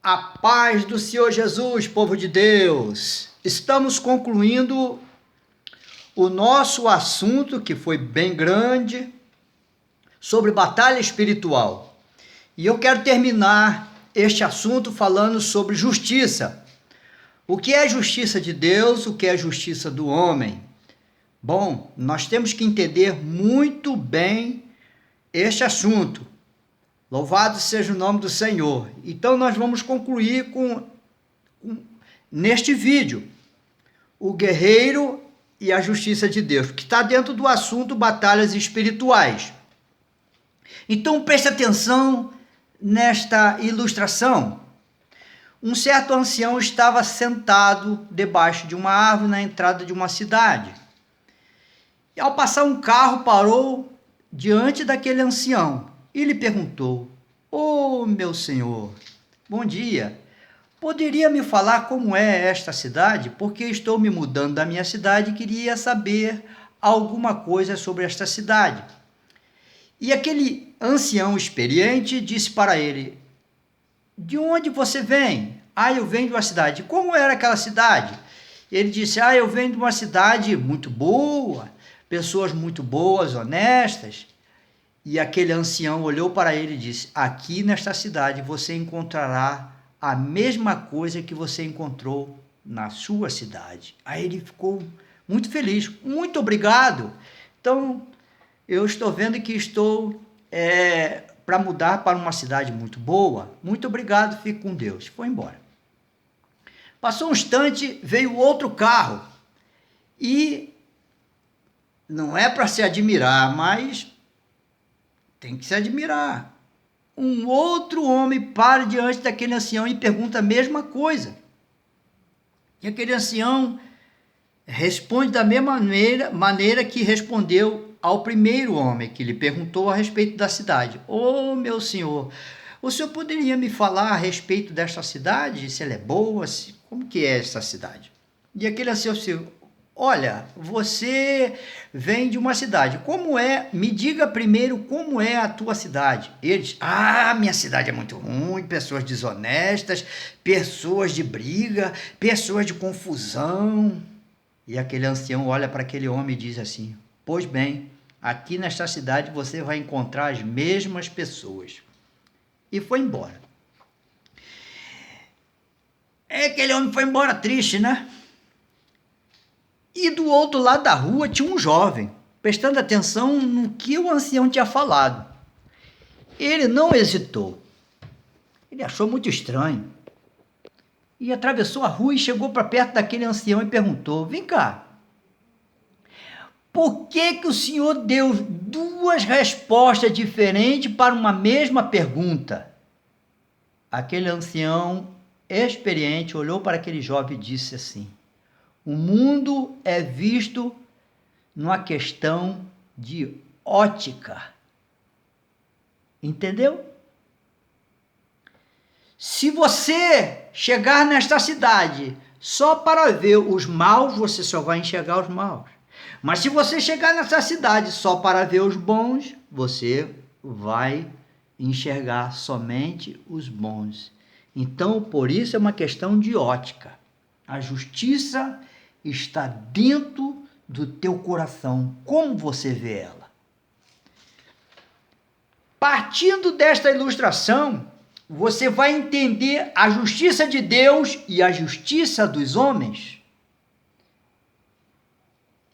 A paz do Senhor Jesus, povo de Deus. Estamos concluindo o nosso assunto, que foi bem grande, sobre batalha espiritual. E eu quero terminar este assunto falando sobre justiça. O que é a justiça de Deus, o que é a justiça do homem? Bom, nós temos que entender muito bem este assunto. Louvado seja o nome do Senhor. Então nós vamos concluir neste vídeo, o guerreiro e a justiça de Deus, que está dentro do assunto batalhas espirituais. Então preste atenção nesta ilustração. Um certo ancião estava sentado debaixo de uma árvore na entrada de uma cidade. E ao passar um carro, parou diante daquele ancião e lhe perguntou: "Ô meu senhor, bom dia. Poderia me falar como é esta cidade? Porque estou me mudando da minha cidade e queria saber alguma coisa sobre esta cidade." E aquele ancião experiente disse para ele: "De onde você vem?" "Ah, eu venho de uma cidade." "Como era aquela cidade?" Ele disse: "Ah, eu venho de uma cidade muito boa, pessoas muito boas, honestas." E aquele ancião olhou para ele e disse: "Aqui nesta cidade você encontrará a mesma coisa que você encontrou na sua cidade." Aí ele ficou muito feliz. "Muito obrigado. Então, eu estou vendo que estou para mudar para uma cidade muito boa. Muito obrigado, fique com Deus." Foi embora. Passou um instante, veio outro carro. E não é para se admirar, mas tem que se admirar. Um outro homem para diante daquele ancião e pergunta a mesma coisa. E aquele ancião responde da mesma maneira que respondeu ao primeiro homem que lhe perguntou a respeito da cidade. "Ô meu senhor, o senhor poderia me falar a respeito desta cidade? Se ela é boa? Como que é essa cidade?" E aquele ancião disse: "Olha, você vem de uma cidade. Como é? Me diga primeiro como é a tua cidade." Ele diz: "Ah, minha cidade é muito ruim, pessoas desonestas, pessoas de briga, pessoas de confusão." E aquele ancião olha para aquele homem e diz assim: "Pois bem, aqui nesta cidade você vai encontrar as mesmas pessoas." E foi embora. Aquele homem foi embora triste, né? E do outro lado da rua tinha um jovem, prestando atenção no que o ancião tinha falado. Ele não hesitou. Ele achou muito estranho. E atravessou a rua e chegou para perto daquele ancião e perguntou: "Vem cá, por que o senhor deu duas respostas diferentes para uma mesma pergunta?" Aquele ancião experiente olhou para aquele jovem e disse assim: "O mundo é visto numa questão de ótica." Entendeu? Se você chegar nesta cidade só para ver os maus, você só vai enxergar os maus. Mas se você chegar nessa cidade só para ver os bons, você vai enxergar somente os bons. Então, por isso é uma questão de ótica. A justiça está dentro do teu coração. Como você vê ela? Partindo desta ilustração, você vai entender a justiça de Deus e a justiça dos homens.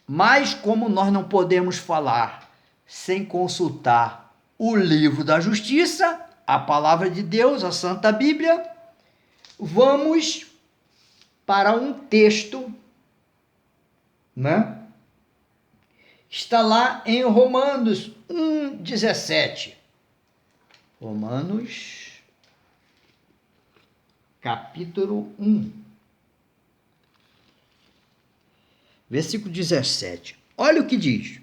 Mas como nós não podemos falar sem consultar o livro da justiça, a palavra de Deus, a Santa Bíblia, vamos para um texto, né? Está lá em Romanos 1:17. Romanos, capítulo 1, versículo 17. Olha o que diz: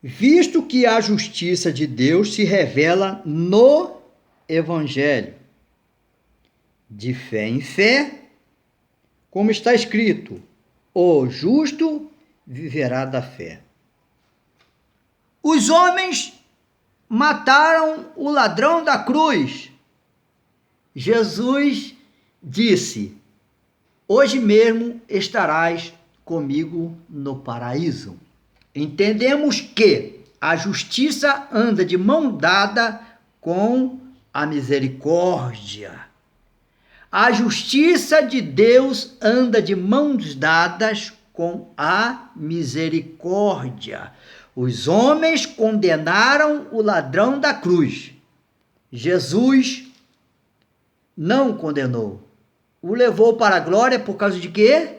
"Visto que a justiça de Deus se revela no Evangelho, de fé em fé, como está escrito: o justo viverá da fé." os homens mataram o ladrão da cruz. Jesus disse: hoje mesmo estarás comigo no paraíso. Entendemos que a justiça anda de mão dada com a misericórdia. A justiça de Deus anda de mãos dadas com a misericórdia. Os homens condenaram o ladrão da cruz. Jesus não condenou. O levou para a glória por causa de quê?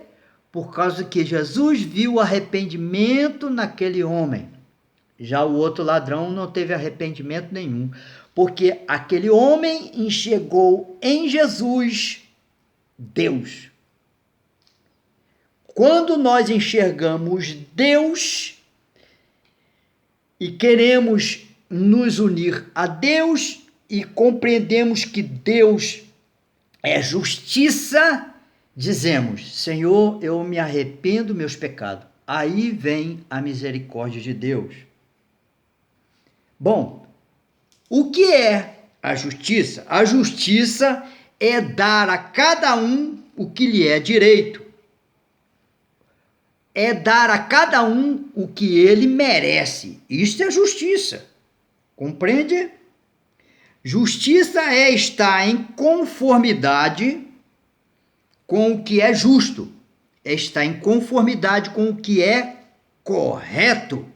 Por causa que Jesus viu o arrependimento naquele homem. Já o outro ladrão não teve arrependimento nenhum, porque aquele homem enxergou em Jesus Deus. Quando nós enxergamos Deus e queremos nos unir a Deus e compreendemos que Deus é justiça, dizemos: Senhor, eu me arrependo dos meus pecados. Aí vem a misericórdia de Deus. Bom, o que é a justiça? A justiça é dar a cada um o que lhe é direito. É dar a cada um o que ele merece. Isto é justiça. Compreende? Justiça é estar em conformidade com o que é justo. É estar em conformidade com o que é correto.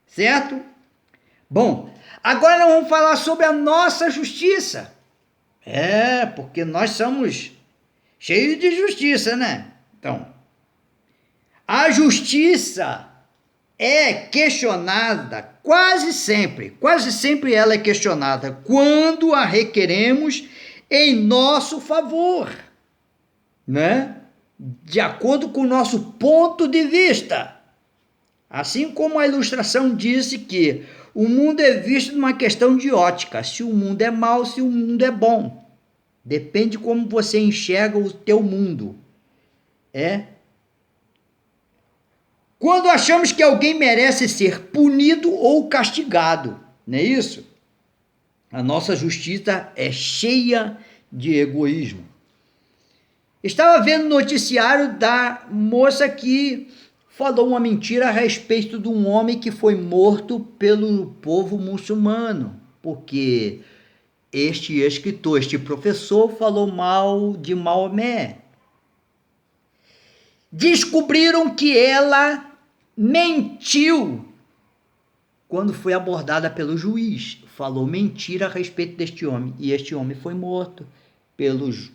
Certo? Bom, agora nós vamos falar sobre a nossa justiça. Porque nós somos cheios de justiça, né? Então, a justiça é questionada quase sempre ela é questionada quando a requeremos em nosso favor, né? De acordo com o nosso ponto de vista. Assim como a ilustração disse que o mundo é visto numa questão de ótica, se o mundo é mau, se o mundo é bom. Depende de como você enxerga o teu mundo. Quando achamos que alguém merece ser punido ou castigado, não é isso? A nossa justiça é cheia de egoísmo. Estava vendo o noticiário da moça que falou uma mentira a respeito de um homem que foi morto pelo povo muçulmano, porque este escritor, este professor, falou mal de Maomé. Descobriram que ela mentiu quando foi abordada pelo juiz. Falou mentira a respeito deste homem. E este homem foi morto pelos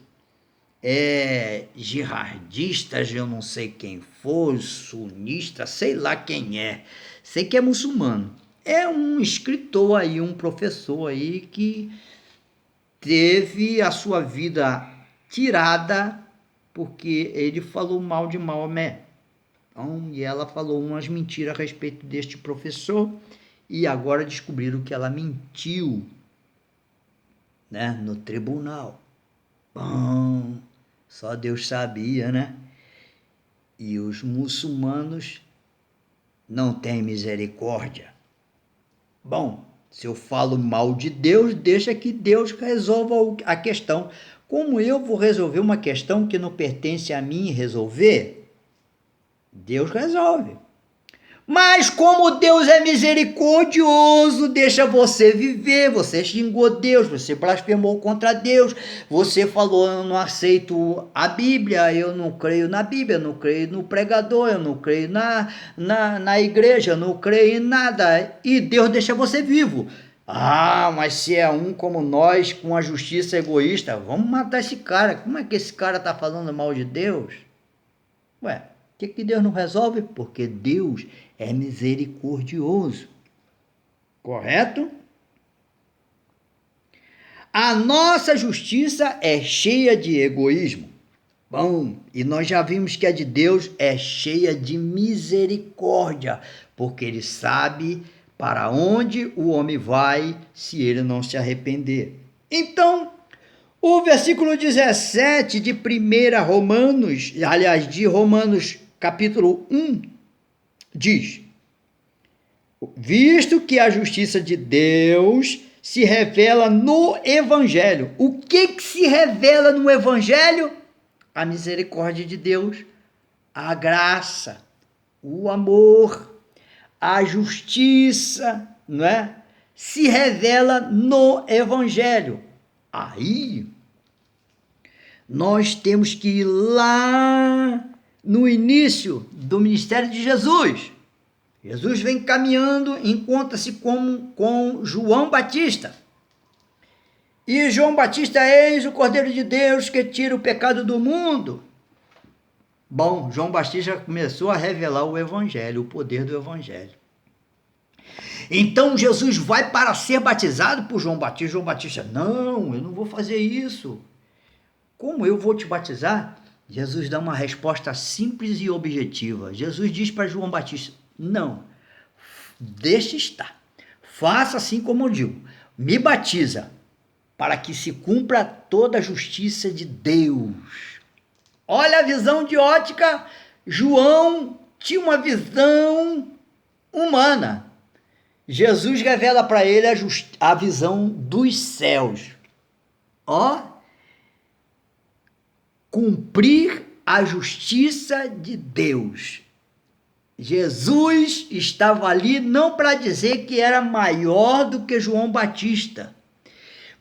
jihadistas, eu não sei quem foi, sunista, sei lá quem é. Sei que é muçulmano. É um escritor aí, um professor aí que teve a sua vida tirada porque ele falou mal de Maomé. Então, e ela falou umas mentiras a respeito deste professor e agora descobriram que ela mentiu, né, no tribunal. Bom, só Deus sabia, né? E os muçulmanos não têm misericórdia. Bom, se eu falo mal de Deus, deixa que Deus resolva a questão. Como eu vou resolver uma questão que não pertence a mim resolver? Deus resolve. Mas como Deus é misericordioso, deixa você viver. Você xingou Deus, você blasfemou contra Deus, você falou: eu não aceito a Bíblia, eu não creio na Bíblia, eu não creio no pregador, eu não creio na igreja, eu não creio em nada. E Deus deixa você vivo. Mas se é um como nós, com a justiça egoísta, vamos matar esse cara. Como é que esse cara está falando mal de Deus? Ué, por que Deus não resolve? Porque Deus é misericordioso. Correto? A nossa justiça é cheia de egoísmo. Bom, e nós já vimos que a de Deus é cheia de misericórdia, porque Ele sabe para onde o homem vai se ele não se arrepender. Então, o versículo 17 de 1 Romanos, aliás, de Romanos capítulo 1, diz: Visto que a justiça de Deus se revela no Evangelho. O que se revela no Evangelho? A misericórdia de Deus, a graça, o amor, a justiça, não é? Se revela no Evangelho. Aí, nós temos que ir lá no início do ministério de Jesus. Jesus vem caminhando, encontra-se com João Batista. E João Batista, eis o Cordeiro de Deus que tira o pecado do mundo. Bom, João Batista começou a revelar o Evangelho, o poder do Evangelho. Então Jesus vai para ser batizado por João Batista. João Batista, não, eu não vou fazer isso. Como eu vou te batizar? Jesus dá uma resposta simples e objetiva. Jesus diz para João Batista, não, deixa estar. Faça assim como eu digo. Me batiza para que se cumpra toda a justiça de Deus. Olha a visão de ótica. João tinha uma visão humana. Jesus revela para ele a visão dos céus. Cumprir a justiça de Deus. Jesus estava ali não para dizer que era maior do que João Batista,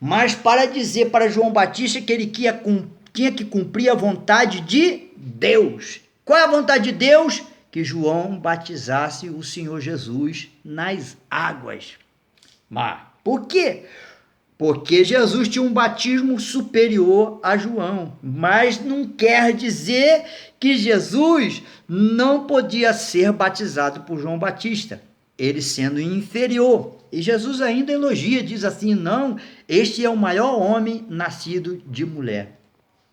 mas para dizer para João Batista que ele tinha que cumprir a vontade de Deus. Qual é a vontade de Deus? Que João batizasse o Senhor Jesus nas águas. Mas por quê? Porque Jesus tinha um batismo superior a João, mas não quer dizer que Jesus não podia ser batizado por João Batista, ele sendo inferior. E Jesus ainda elogia, diz assim, não, este é o maior homem nascido de mulher.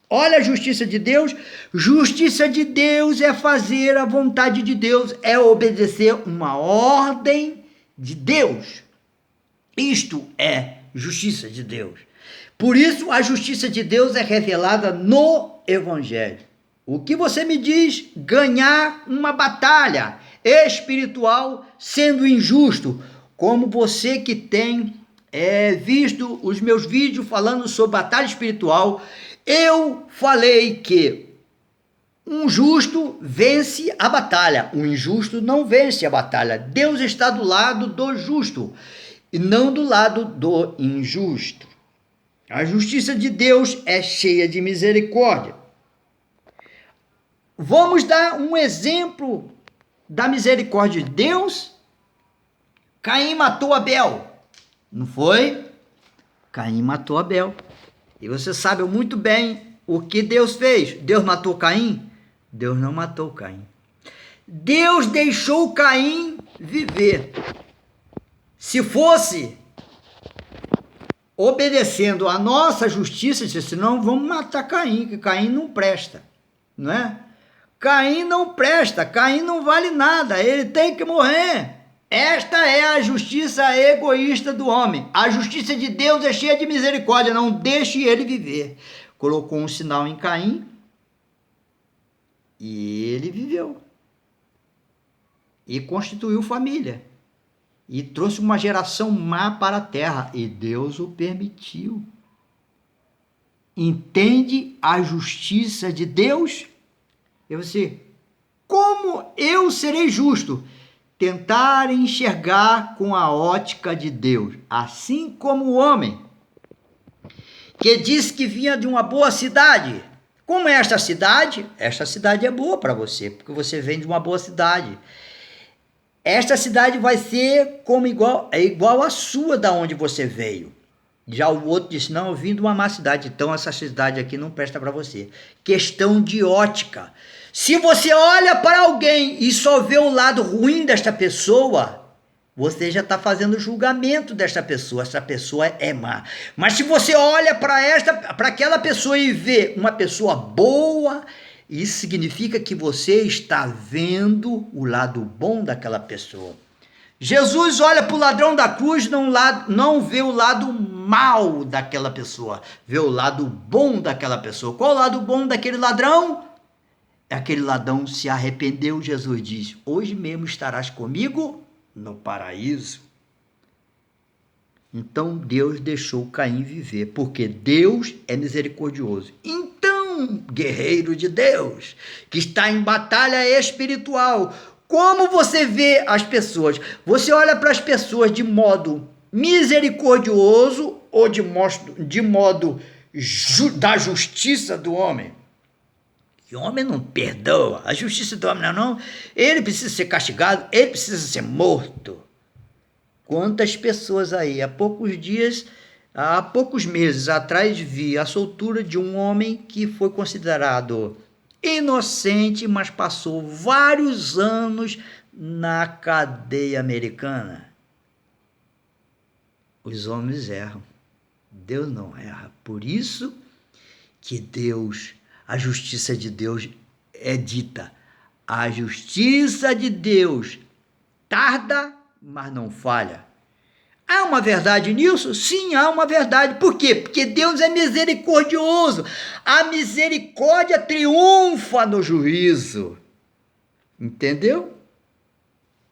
Olha a justiça de Deus. Justiça de Deus é fazer a vontade de Deus, é obedecer uma ordem de Deus. Isto é justiça de Deus. Por isso, a justiça de Deus é revelada no Evangelho. O que você me diz? Ganhar uma batalha espiritual sendo injusto, como você que tem visto os meus vídeos falando sobre batalha espiritual. Eu falei que um justo vence a batalha, um injusto não vence a batalha. Deus está do lado do justo e não do lado do injusto. A justiça de Deus é cheia de misericórdia. Vamos dar um exemplo da misericórdia de Deus? Caim matou Abel, não foi? Caim matou Abel. E você sabe muito bem o que Deus fez. Deus matou Caim? Deus não matou Caim. Deus deixou Caim viver. Se fosse obedecendo a nossa justiça, disse, não, vamos matar Caim, que Caim não presta, não é? Caim não presta, Caim não vale nada, ele tem que morrer. Esta é a justiça egoísta do homem. A justiça de Deus é cheia de misericórdia, não deixe ele viver. Colocou um sinal em Caim e ele viveu. E constituiu família. E trouxe uma geração má para a terra. E Deus o permitiu. Entende a justiça de Deus? E você, como eu serei justo? Tentar enxergar com a ótica de Deus, assim como o homem que disse que vinha de uma boa cidade. Como é esta cidade? Esta cidade é boa para você, porque você vem de uma boa cidade. Esta cidade vai ser como igual à sua da onde você veio. Já o outro disse, não, eu vim de uma má cidade, então essa cidade aqui não presta para você. Questão de ótica. Se você olha para alguém e só vê o lado ruim desta pessoa, você já está fazendo julgamento desta pessoa. Essa pessoa é má. Mas se você olha para aquela pessoa e vê uma pessoa boa, isso significa que você está vendo o lado bom daquela pessoa. Jesus olha para o ladrão da cruz, não vê o lado mal daquela pessoa, vê o lado bom daquela pessoa. Qual o lado bom daquele ladrão? Aquele ladrão se arrependeu, Jesus diz, hoje mesmo estarás comigo no paraíso. Então Deus deixou Caim viver, porque Deus é misericordioso. Então, guerreiro de Deus, que está em batalha espiritual, como você vê as pessoas? Você olha para as pessoas de modo misericordioso ou de modo da justiça do homem? Que o homem não perdoa, a justiça do homem não, ele precisa ser castigado, ele precisa ser morto. Quantas pessoas aí, há poucos meses atrás, vi a soltura de um homem que foi considerado inocente, mas passou vários anos na cadeia americana. Os homens erram, Deus não erra. Por isso que Deus, a justiça de Deus é dita. A justiça de Deus tarda, mas não falha. Há uma verdade nisso? Sim, há uma verdade. Por quê? Porque Deus é misericordioso. A misericórdia triunfa no juízo. Entendeu?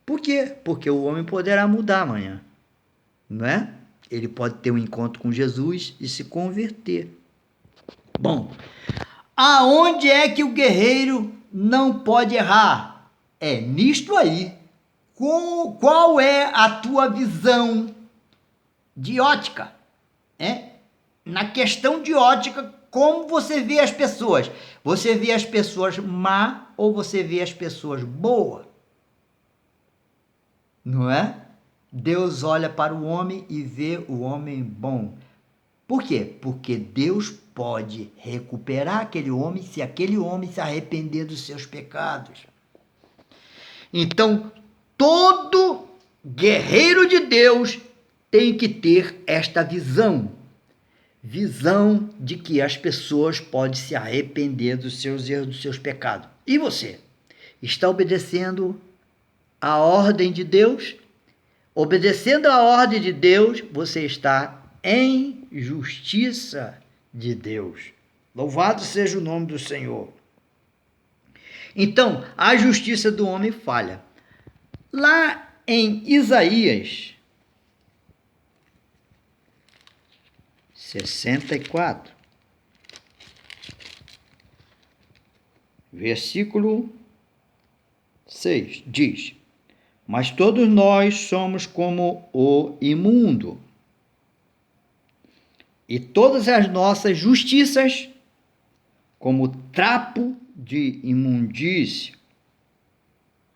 Por quê? Porque o homem poderá mudar amanhã, não é? Ele pode ter um encontro com Jesus e se converter. Bom, aonde é que o guerreiro não pode errar? É nisto aí. Qual é a tua visão de ótica? Na questão de ótica, como você vê as pessoas? Você vê as pessoas má ou você vê as pessoas boas? Não é? Deus olha para o homem e vê o homem bom. Por quê? Porque Deus pode recuperar aquele homem se aquele homem se arrepender dos seus pecados. Então, todo guerreiro de Deus tem que ter esta visão de que as pessoas podem se arrepender dos seus erros, dos seus pecados. E você? Está obedecendo a ordem de Deus? Obedecendo a ordem de Deus, você está em justiça de Deus. Louvado seja o nome do Senhor. Então, a justiça do homem falha. Lá em Isaías 64, versículo 6, diz: mas todos nós somos como o imundo, e todas as nossas justiças como trapo de imundícia.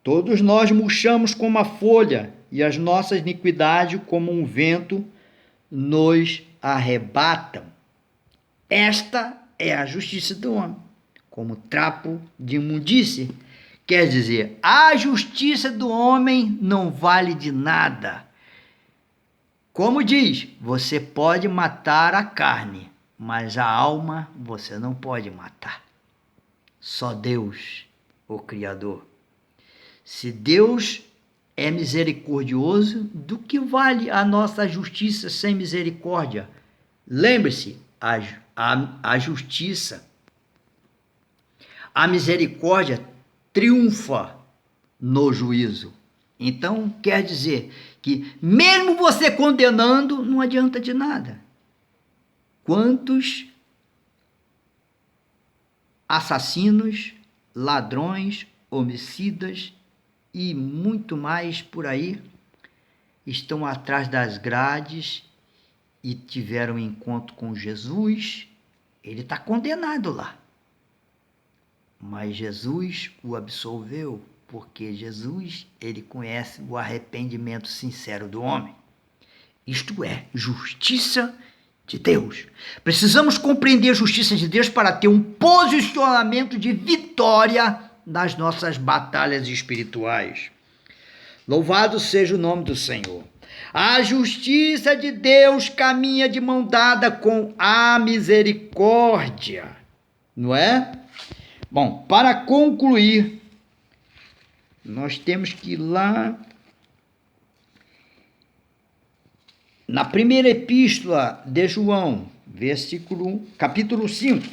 Todos nós murchamos como a folha, e as nossas iniquidades, como um vento, nos arrebatam. Esta é a justiça do homem, como trapo de imundície. Quer dizer, a justiça do homem não vale de nada. Como diz, você pode matar a carne, mas a alma você não pode matar. Só Deus, o Criador. Se Deus é misericordioso, do que vale a nossa justiça sem misericórdia? Lembre-se, a justiça, a misericórdia triunfa no juízo. Então, quer dizer que mesmo você condenando, não adianta de nada. Quantos assassinos, ladrões, homicidas e muito mais por aí estão atrás das grades e tiveram um encontro com Jesus? Ele está condenado lá. Mas Jesus o absolveu, porque Jesus, ele conhece o arrependimento sincero do homem. Isto é, justiça de Deus. Precisamos compreender a justiça de Deus para ter um posicionamento de vitória nas nossas batalhas espirituais. Louvado seja o nome do Senhor. A justiça de Deus caminha de mão dada com a misericórdia, não é? Bom, para concluir, nós temos que ir lá na primeira epístola de João, capítulo 5,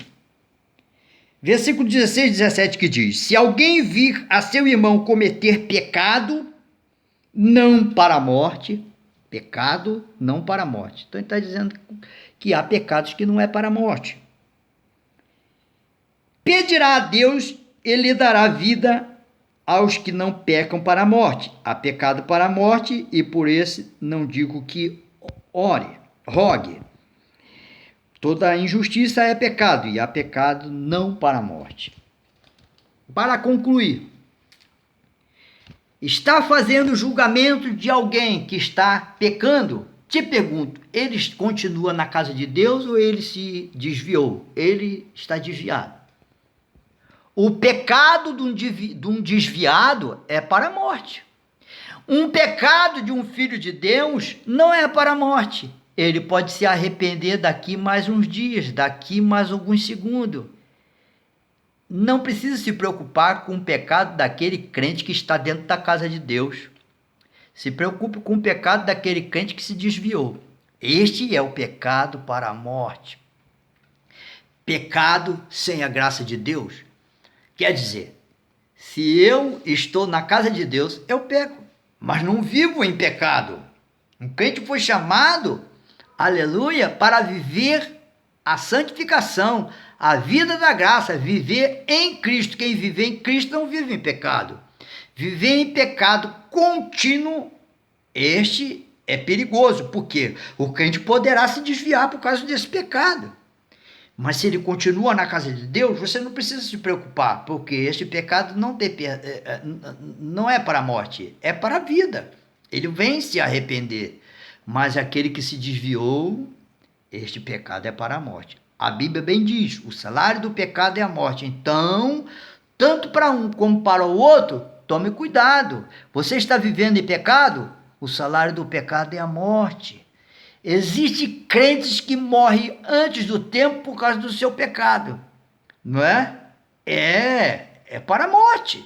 versículo 16 e 17, que diz: se alguém vir a seu irmão cometer pecado, não para a morte. Pecado não para a morte. Então ele está dizendo que há pecados que não é para a morte. Pedirá a Deus, ele lhe dará vida aos que não pecam para a morte. Há pecado para a morte, e por esse não digo que rogue. Toda injustiça é pecado, e há pecado não para a morte. Para concluir, está fazendo julgamento de alguém que está pecando? Te pergunto, ele continua na casa de Deus ou ele se desviou? Ele está desviado. O pecado de um desviado é para a morte. Um pecado de um filho de Deus não é para a morte. Ele pode se arrepender daqui mais uns dias, daqui mais alguns segundos. Não precisa se preocupar com o pecado daquele crente que está dentro da casa de Deus. Se preocupe com o pecado daquele crente que se desviou. Este é o pecado para a morte. Pecado sem a graça de Deus. Quer dizer, se eu estou na casa de Deus, eu peco, mas não vivo em pecado. Um crente foi chamado, aleluia, para viver a santificação, a vida da graça, viver em Cristo. Quem vive em Cristo não vive em pecado. Viver em pecado contínuo, este é perigoso, porque o crente poderá se desviar por causa desse pecado. Mas se ele continua na casa de Deus, você não precisa se preocupar, porque este pecado não é para a morte, é para a vida. Ele vem se arrepender. Mas aquele que se desviou, este pecado é para a morte. A Bíblia bem diz, o salário do pecado é a morte. Então, tanto para um como para o outro, tome cuidado. Você está vivendo em pecado? O salário do pecado é a morte. Existem crentes que morrem antes do tempo por causa do seu pecado. Não é? É para a morte.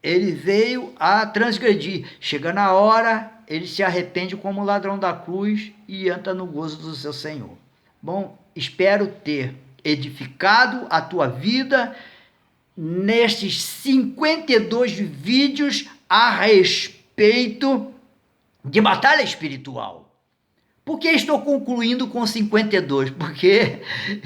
Ele veio a transgredir. Chega na hora, ele se arrepende como ladrão da cruz e entra no gozo do seu Senhor. Bom, espero ter edificado a tua vida nestes 52 vídeos a respeito de batalha espiritual. Por que estou concluindo com 52? Porque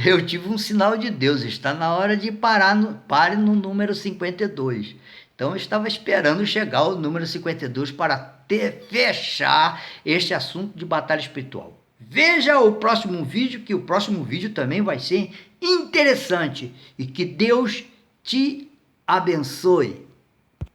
eu tive um sinal de Deus, está na hora de pare no número 52. Então eu estava esperando chegar ao número 52 para fechar este assunto de batalha espiritual. Veja o próximo vídeo, que o próximo vídeo também vai ser interessante. E que Deus te abençoe.